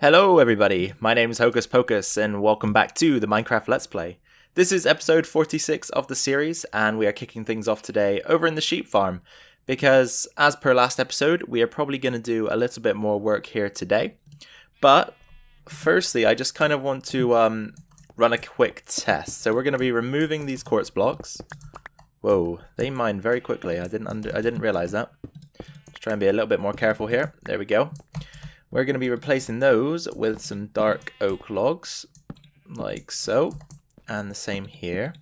Hello everybody, my name is Hocus Pocus and welcome back to the Minecraft Let's Play. This is episode 46 of the series and we are kicking things off today over in the sheep farm because as per last episode we are probably going to do a little bit more work here today. But firstly I just kind of want to run a quick test. So we're going to be removing these quartz blocks. Whoa, they mine very quickly. I didn't realize that. Let's try and be a little bit more careful here. There we go. We're going to be replacing those with some dark oak logs, like so, and the same here,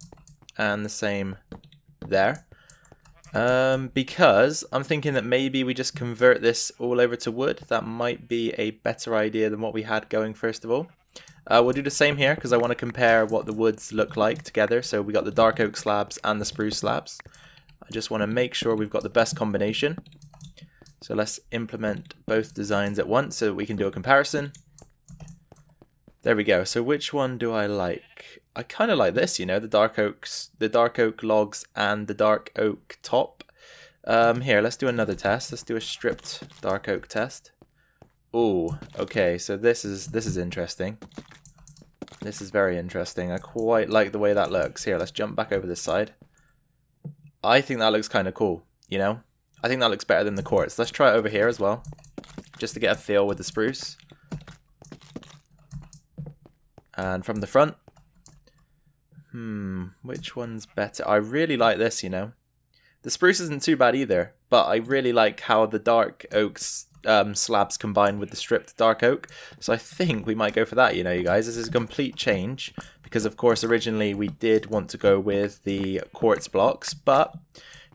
and the same there, because I'm thinking that maybe we just convert this all over to wood. That might be a better idea than what we had going first of all. We'll do the same here because I want to compare what the woods look like together. So we got the dark oak slabs and the spruce slabs. I just want to make sure we've got the best combination. So let's implement both designs at once so that we can do a comparison. There we go. So which one do I like? I kind of like this, you know, the dark oak logs and the dark oak top. Here, let's do another test. Let's do a stripped dark oak test. Ooh, okay. So this is interesting. This is very interesting. I quite like the way that looks. Here, let's jump back over this side. I think that looks kind of cool, you know? I think that looks better than the quartz. Let's try it over here as well, just to get a feel with the spruce. And from the front, which one's better? I really like this, you know. The spruce isn't too bad either, but I really like how the dark oaks slabs combine with the stripped dark oak. So I think we might go for that, you know, you guys. This is a complete change because, of course, originally we did want to go with the quartz blocks, but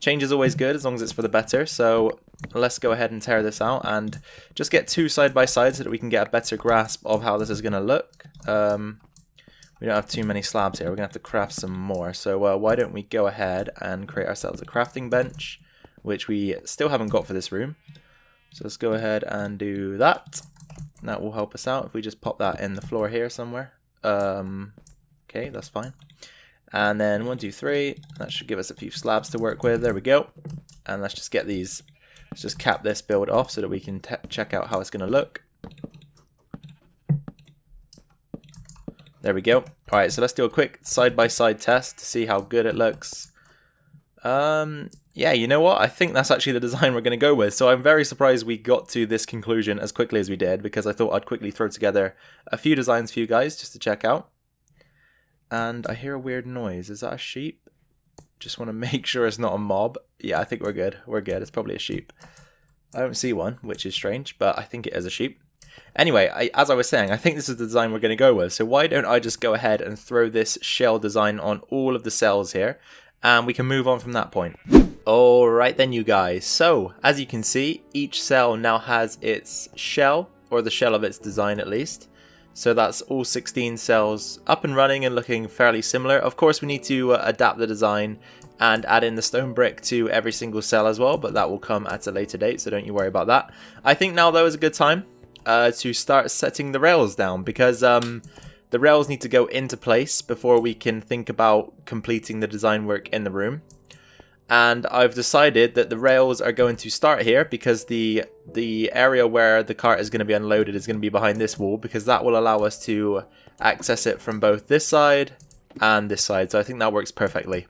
change is always good as long as it's for the better. So let's go ahead and tear this out and just get two side by side so that we can get a better grasp of how this is going to look. We don't have too many slabs here. We're going to have to craft some more. So why don't we go ahead and create ourselves a crafting bench, which we still haven't got for this room. So let's go ahead and do that. That will help us out if we just pop that in the floor here somewhere. Okay, that's fine. And then 1, 2, 3, that should give us a few slabs to work with. There we go. And let's just get these, let's just cap this build off so that we can check out how it's going to look. There we go. Alright, so let's do a quick side-by-side test to see how good it looks. Yeah, you know what? I think that's actually the design we're going to go with. So I'm very surprised we got to this conclusion as quickly as we did, because I thought I'd quickly throw together a few designs for you guys just to check out. And I hear a weird noise. Is that a sheep? Just want to make sure it's not a mob. Yeah, I think we're good. We're good. It's probably a sheep. I don't see one, which is strange, but I think it is a sheep. Anyway, as I was saying, I think this is the design we're going to go with. So why don't I just go ahead and throw this shell design on all of the cells here, and we can move on from that point. Alright then, you guys. So, as you can see, each cell now has its shell, or the shell of its design at least. So that's all 16 cells up and running and looking fairly similar. Of course, we need to adapt the design and add in the stone brick to every single cell as well, but that will come at a later date, so don't you worry about that. I think now, though, is a good time to start setting the rails down, because the rails need to go into place before we can think about completing the design work in the room. And I've decided that the rails are going to start here because the area where the cart is going to be unloaded is going to be behind this wall, because that will allow us to access it from both this side and this side. So I think that works perfectly.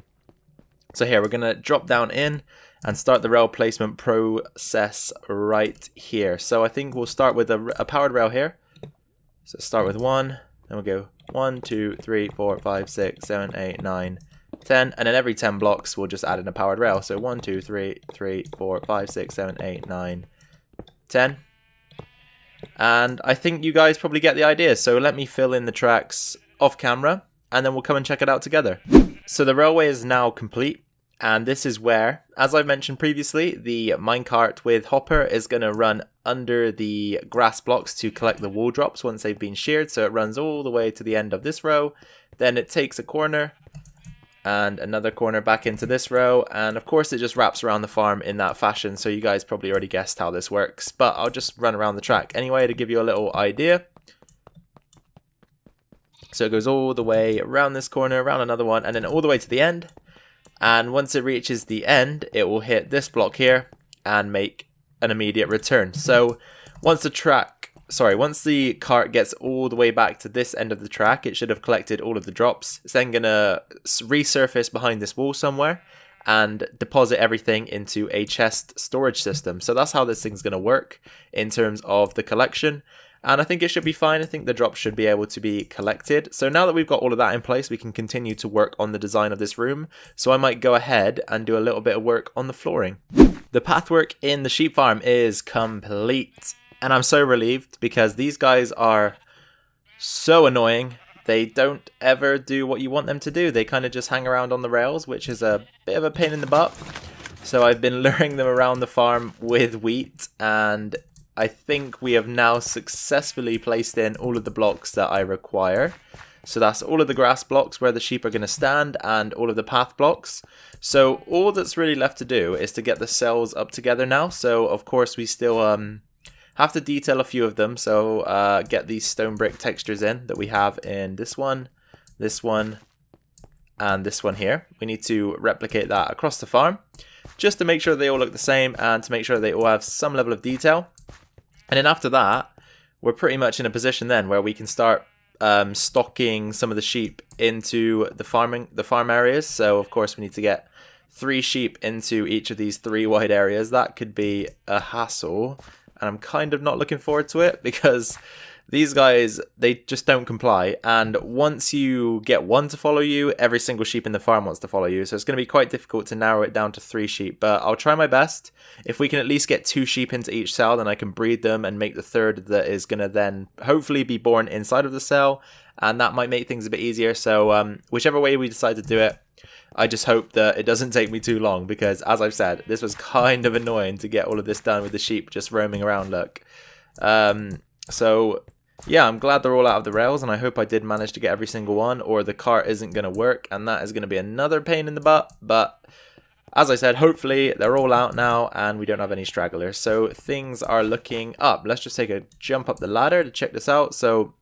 So here we're going to drop down in and start the rail placement process right here. So I think we'll start with a powered rail here. So start with 1, then we'll go 1, 2, 3, 4, 5, 6, 7, 8, 9, 10, and then every 10 blocks we'll just add in a powered rail. So 1, 2, 3, 4, 5, 6, 7, 8, 9, 10. And I think you guys probably get the idea. So let me fill in the tracks off camera and then we'll come and check it out together. So the railway is now complete, and this is where, as I mentioned previously, the minecart with Hopper is going to run under the grass blocks to collect the wool drops once they've been sheared. So it runs all the way to the end of this row, then it takes a corner and another corner back into this row, and of course it just wraps around the farm in that fashion. So you guys probably already guessed how this works, but I'll just run around the track anyway to give you a little idea. So it goes all the way around this corner, around another one, and then all the way to the end. And once it reaches the end, it will hit this block here and make an immediate return. So once the track once the cart gets all the way back to this end of the track, it should have collected all of the drops. It's then going to resurface behind this wall somewhere and deposit everything into a chest storage system. So that's how this thing's going to work in terms of the collection. And I think it should be fine. I think the drops should be able to be collected. So now that we've got all of that in place, we can continue to work on the design of this room. So I might go ahead and do a little bit of work on the flooring. The pathwork in the sheep farm is complete. And I'm so relieved because these guys are so annoying. They don't ever do what you want them to do. They kind of just hang around on the rails, which is a bit of a pain in the butt. So I've been luring them around the farm with wheat, and I think we have now successfully placed in all of the blocks that I require. So that's all of the grass blocks where the sheep are going to stand and all of the path blocks. So all that's really left to do is to get the cells up together now. So of course we still have to detail a few of them. So get these stone brick textures in that we have in this one, and this one here. We need to replicate that across the farm just to make sure they all look the same and to make sure they all have some level of detail. And then after that, we're pretty much in a position then where we can start stocking some of the sheep into the farm areas. So of course we need to get 3 sheep into each of these 3 wide areas. That could be a hassle, and I'm kind of not looking forward to it because these guys, they just don't comply. And once you get one to follow you, every single sheep in the farm wants to follow you. So it's going to be quite difficult to narrow it down to 3 sheep. But I'll try my best. If we can at least get 2 sheep into each cell, then I can breed them and make the third that is going to then hopefully be born inside of the cell. And that might make things a bit easier. So whichever way we decide to do it, I just hope that it doesn't take me too long. Because as I've said, this was kind of annoying to get all of this done with the sheep just roaming around, look. So yeah, I'm glad they're all out of the rails, and I hope I did manage to get every single one, or the cart isn't going to work, and that is going to be another pain in the butt. But as I said, hopefully they're all out now, and we don't have any stragglers. So things are looking up. Let's just take a jump up the ladder to check this out. So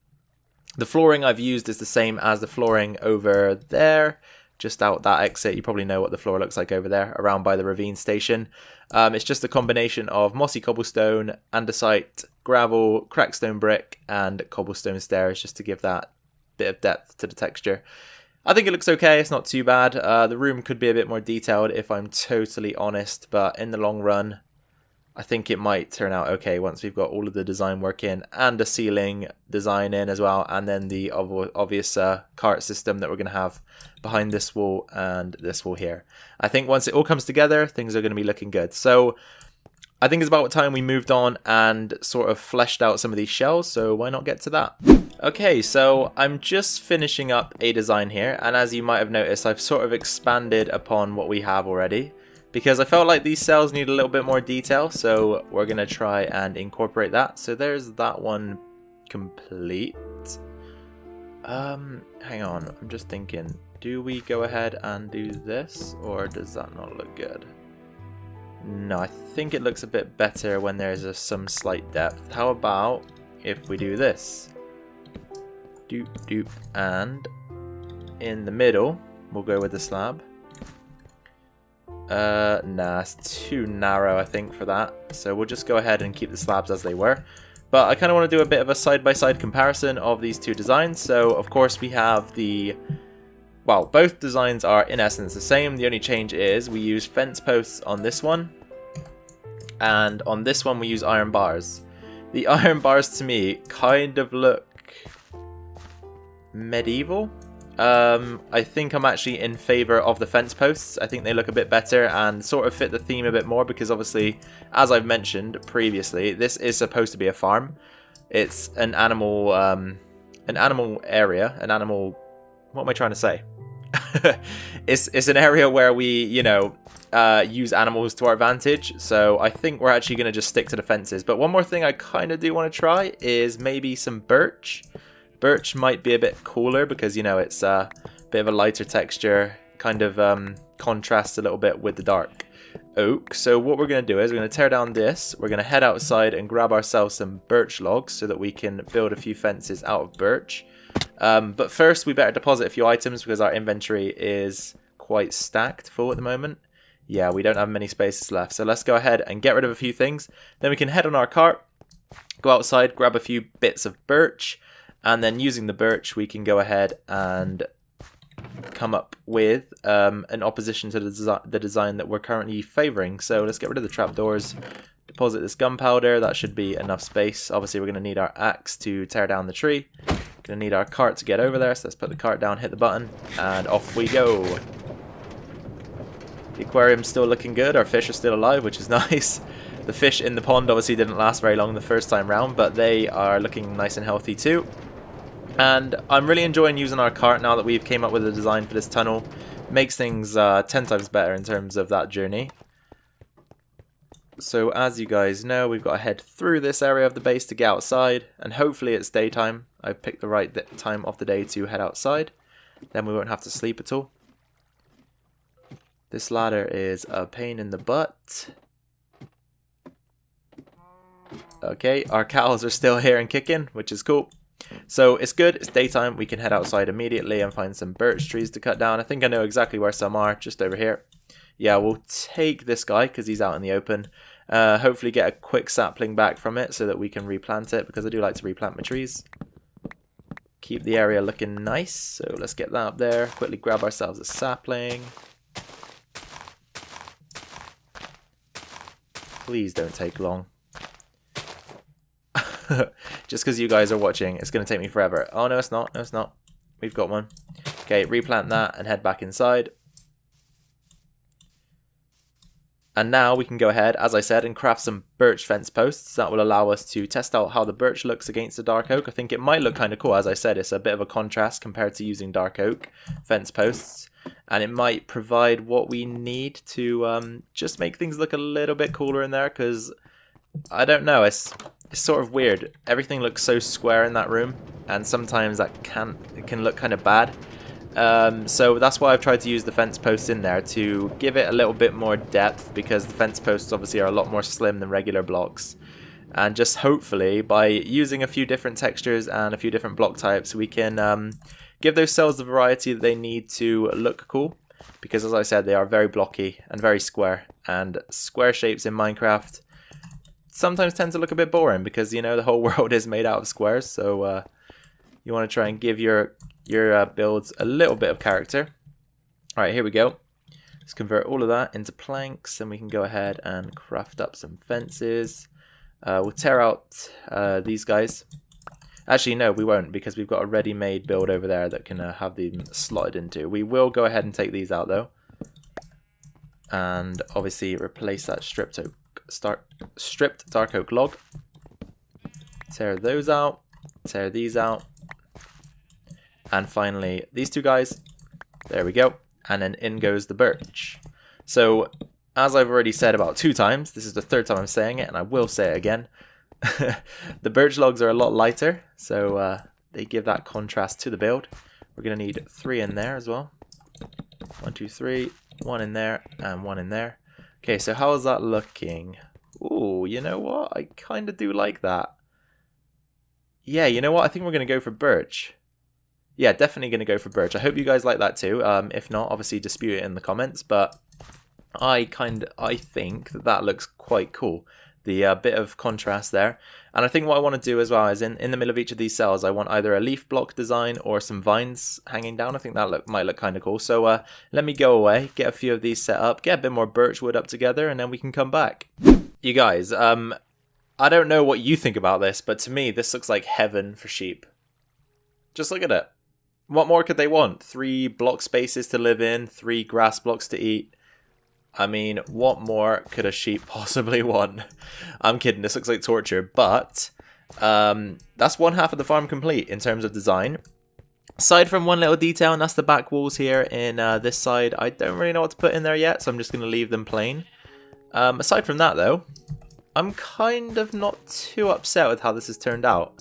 the flooring I've used is the same as the flooring over there. Just out that exit, you probably know what the floor looks like over there, around by the ravine station. It's just a combination of mossy cobblestone, andesite, gravel, cracked stone brick, and cobblestone stairs, just to give that bit of depth to the texture. I think it looks okay, it's not too bad. The room could be a bit more detailed if I'm totally honest, but in the long run, I think it might turn out okay once we've got all of the design work in and the ceiling design in as well, and then the obvious cart system that we're going to have behind this wall and this wall here. I think once it all comes together, things are going to be looking good. So I think it's about time we moved on and sort of fleshed out some of these shells, so why not get to that? Okay, so I'm just finishing up a design here, and as you might have noticed, I've sort of expanded upon what we have already, because I felt like these cells need a little bit more detail, so we're going to try and incorporate that. So there's that one complete. Hang on, I'm just thinking, do we go ahead and do this, or does that not look good? No, I think it looks a bit better when there's some slight depth. How about if we do this? Doop, doop, and in the middle, we'll go with the slab. Nah, it's too narrow, I think, for that. So we'll just go ahead and keep the slabs as they were. But I kind of want to do a bit of a side-by-side comparison of these two designs. So, of course, we have the... Well, both designs are, in essence, the same. The only change is we use fence posts on this one. And on this one, we use iron bars. The iron bars, to me, kind of look medieval. I think I'm actually in favor of the fence posts. I think they look a bit better and sort of fit the theme a bit more because obviously, as I've mentioned previously, this is supposed to be a farm. It's an animal area, an animal, what am I trying to say? It's an area where we, you know, use animals to our advantage. So I think we're actually going to just stick to the fences. But one more thing I kind of do want to try is maybe some birch. Birch might be a bit cooler because, you know, it's a bit of a lighter texture, kind of contrasts a little bit with the dark oak. So what we're going to do is we're going to tear down this. We're going to head outside and grab ourselves some birch logs so that we can build a few fences out of birch. But first we better deposit a few items because our inventory is quite stacked full at the moment. Yeah, we don't have many spaces left. So let's go ahead and get rid of a few things. Then we can head on our cart Go outside, grab a few bits of birch, and then using the birch we can go ahead and come up with an opposition to the design that we're currently favouring. So let's get rid of the trapdoors, deposit this gunpowder, that should be enough space. Obviously we're going to need our axe to tear down the tree, going to need our cart to get over there, so let's put the cart down, hit the button, and off we go. The aquarium's still looking good, our fish are still alive, which is nice. The fish in the pond obviously didn't last very long the first time round, but they are looking nice and healthy too. And I'm really enjoying using our cart now that we've came up with a design for this tunnel. Makes things 10 times better in terms of that journey. So as you guys know, we've got to head through this area of the base to get outside, and hopefully it's daytime. I've picked the right time of the day to head outside, then we won't have to sleep at all. This ladder is a pain in the butt. Okay, our cows are still here and kicking, which is cool. So it's good, it's daytime, we can head outside immediately and find some birch trees to cut down. I think I know exactly where some are, just over here. Yeah, we'll take this guy because he's out in the open. Hopefully get a quick sapling back from it so that we can replant it, because I do like to replant my trees. Keep the area looking nice, so let's get that up there. Quickly grab ourselves a sapling. Please don't take long. Just because you guys are watching, it's going to take me forever. Oh, no, it's not. No, it's not. We've got one. Okay, replant that and head back inside. And now we can go ahead, as I said, and craft some birch fence posts. That will allow us to test out how the birch looks against the dark oak. I think it might look kind of cool. As I said, it's a bit of a contrast compared to using dark oak fence posts. And it might provide what we need to just make things look a little bit cooler in there, because I don't know, it's sort of weird. Everything looks so square in that room, and sometimes that can look kind of bad. So that's why I've tried to use the fence posts in there to give it a little bit more depth, because the fence posts obviously are a lot more slim than regular blocks. And just hopefully by using a few different textures and a few different block types, we can give those cells the variety that they need to look cool. Because as I said, they are very blocky and very square, and square shapes in Minecraft sometimes tend to look a bit boring because, you know, the whole world is made out of squares. So you want to try and give your builds a little bit of character. Alright, here we go. Let's convert all of that into planks, and we can go ahead and craft up some fences. We'll tear out these guys. Actually, no, we won't, because we've got a ready-made build over there that can have them slotted into. We will go ahead and take these out, though. And obviously replace that stripped dark oak log. Tear those out. Tear these out. And finally, these two guys. There we go. And then in goes the birch. So, as I've already said about 2 times, this is the 3rd time I'm saying it, and I will say it again. The birch logs are a lot lighter, so they give that contrast to the build. We're going to need 3 in there as well. 1, 2, 3. 1 in there, and 1 in there. Okay, so how is that looking? Ooh, you know what? I kind of do like that. Yeah, you know what? I think we're going to go for birch. Yeah, definitely going to go for birch. I hope you guys like that too. If not, obviously dispute it in the comments. But I think that looks quite cool. The bit of contrast there. And I think what I want to do as well is in the middle of each of these cells, I want either a leaf block design or some vines hanging down. I think that might look kind of cool. So let me go away, get a few of these set up, get a bit more birch wood up together, and then we can come back. You guys, I don't know what you think about this, but to me, this looks like heaven for sheep. Just look at it. What more could they want? 3 block spaces to live in, 3 grass blocks to eat. I mean, what more could a sheep possibly want? I'm kidding, this looks like torture, but that's one half of the farm complete in terms of design. Aside from one little detail, and that's the back walls here in this side, I don't really know what to put in there yet, so I'm just going to leave them plain. Aside from that, though, I'm kind of not too upset with how this has turned out.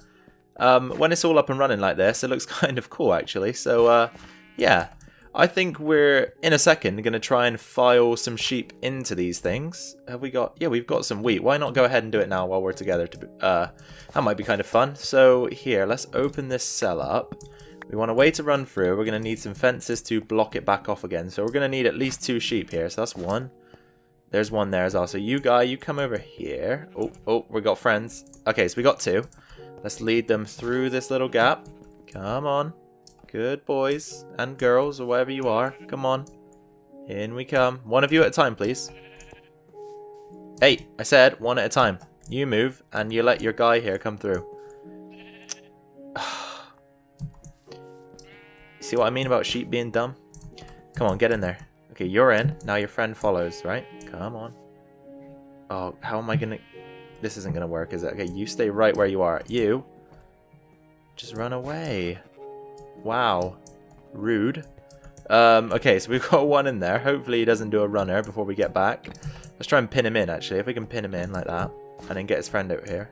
When it's all up and running like this, it looks kind of cool, actually. So, yeah. I think we're, in a second, going to try and file some sheep into these things. Have we got... Yeah, we've got some wheat. Why not go ahead and do it now while we're together? That might be kind of fun. So, here, let's open this cell up. We want a way to run through. We're going to need some fences to block it back off again. So, we're going to need at least 2 sheep here. So, that's 1. There's one there as well. So you guy, you come over here. Oh, we got friends. Okay, so we got 2. Let's lead them through this little gap. Come on. Good boys and girls, or whatever you are. Come on. In we come. One of you at a time, please. Hey, I said one at a time. You move, and you let your guy here come through. See what I mean about sheep being dumb? Come on, get in there. Okay, you're in. Now your friend follows, right? Come on. Oh, how am I gonna... This isn't gonna work, is it? Okay, you stay right where you are. You... Just run away. Wow. Rude. Okay, so we've got one in there. Hopefully he doesn't do a runner before we get back. Let's try and pin him in, actually. If we can pin him in like that. And then get his friend out here.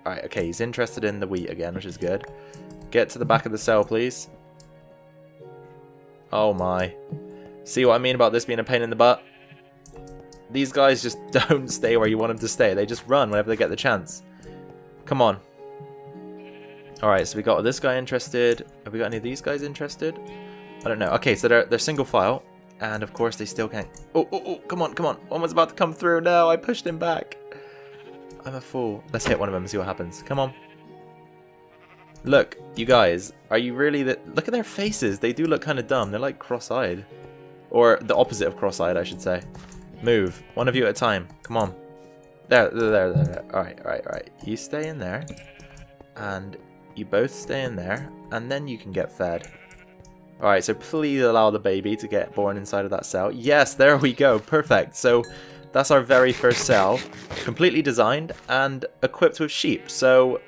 Alright, okay, he's interested in the wheat again, which is good. Get to the back of the cell, please. Oh my. See what I mean about this being a pain in the butt? These guys just don't stay where you want them to stay. They just run whenever they get the chance. Come on. Alright, so we got this guy interested. Have we got any of these guys interested? I don't know. Okay, so they're single file. And of course they still can't... Oh, come on. One was about to come through. No, I pushed him back. I'm a fool. Let's hit one of them and see what happens. Come on. Look, you guys. Are you really... Look at their faces. They do look kind of dumb. They're like cross-eyed. Or the opposite of cross-eyed, I should say. Move. One of you at a time. Come on. There. Alright. You stay in there. And you both stay in there. And then you can get fed. Alright, so please allow the baby to get born inside of that cell. Yes, there we go. Perfect. So that's our very first cell. Completely designed and equipped with sheep. So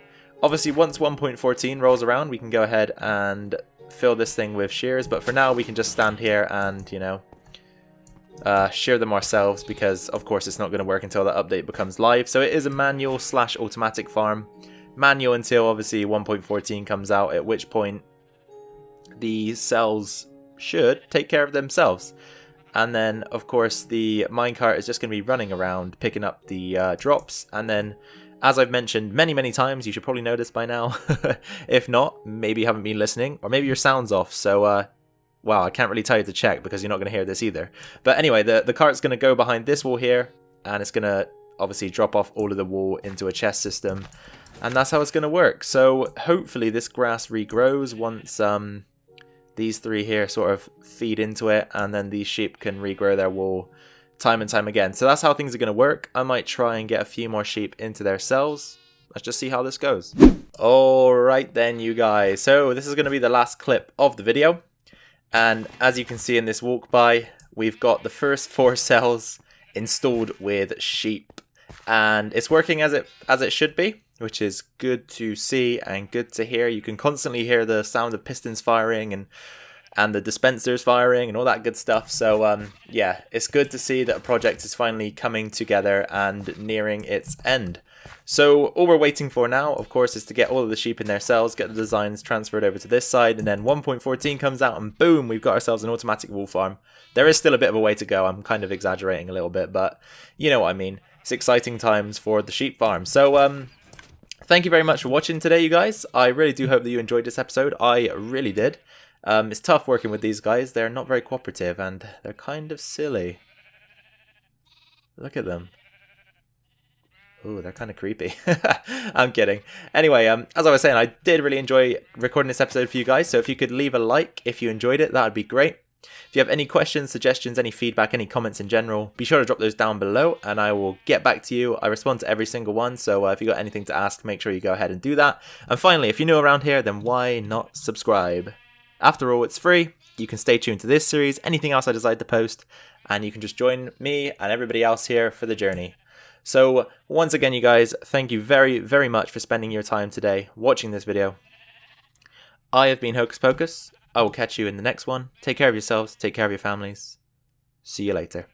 obviously once 1.14 rolls around, we can go ahead and fill this thing with shears. But for now, we can just stand here and, you know, shear them ourselves. Because, of course, it's not going to work until that update becomes live. So it is a manual / automatic farm. Manual until, obviously, 1.14 comes out. At which point the cells should take care of themselves. And then, of course, the minecart is just going to be running around, picking up the drops. And then, as I've mentioned many times, you should probably know this by now. If not, maybe you haven't been listening, or maybe your sound's off. So, wow, I can't really tell you to check because you're not going to hear this either. But anyway, the cart's going to go behind this wall here, and it's going to obviously drop off all of the wool into a chest system. And that's how it's going to work. So, hopefully, this grass regrows once... these 3 here sort of feed into it, and then these sheep can regrow their wool time and time again. So that's how things are going to work. I might try and get a few more sheep into their cells. Let's just see how this goes. Alright then, you guys. So this is going to be the last clip of the video. And as you can see in this walk by, we've got the first 4 cells installed with sheep. And it's working as it should be, which is good to see and good to hear. You can constantly hear the sound of pistons firing and the dispensers firing and all that good stuff. So yeah, it's good to see that a project is finally coming together and nearing its end. So all we're waiting for now, of course, is to get all of the sheep in their cells, get the designs transferred over to this side, and then 1.14 comes out and boom, we've got ourselves an automatic wool farm. There is still a bit of a way to go. I'm kind of exaggerating a little bit, but you know what I mean. It's exciting times for the sheep farm. So thank you very much for watching today, you guys. I really do hope that you enjoyed this episode. I really did. It's tough working with these guys. They're not very cooperative and they're kind of silly. Look at them. Ooh, they're kind of creepy. I'm kidding. Anyway, as I was saying, I did really enjoy recording this episode for you guys. So if you could leave a like if you enjoyed it, that would be great. If you have any questions, suggestions, any feedback, any comments in general, be sure to drop those down below and I will get back to you. I respond to every single one, so if you got anything to ask, make sure you go ahead and do that. And finally, if you're new around here, then why not subscribe? After all, it's free. You can stay tuned to this series, anything else I decide to post, and you can just join me and everybody else here for the journey. So once again, you guys, thank you very much for spending your time today watching this video. I have been Hocus Pocus. I will catch you in the next one. Take care of yourselves. Take care of your families. See you later.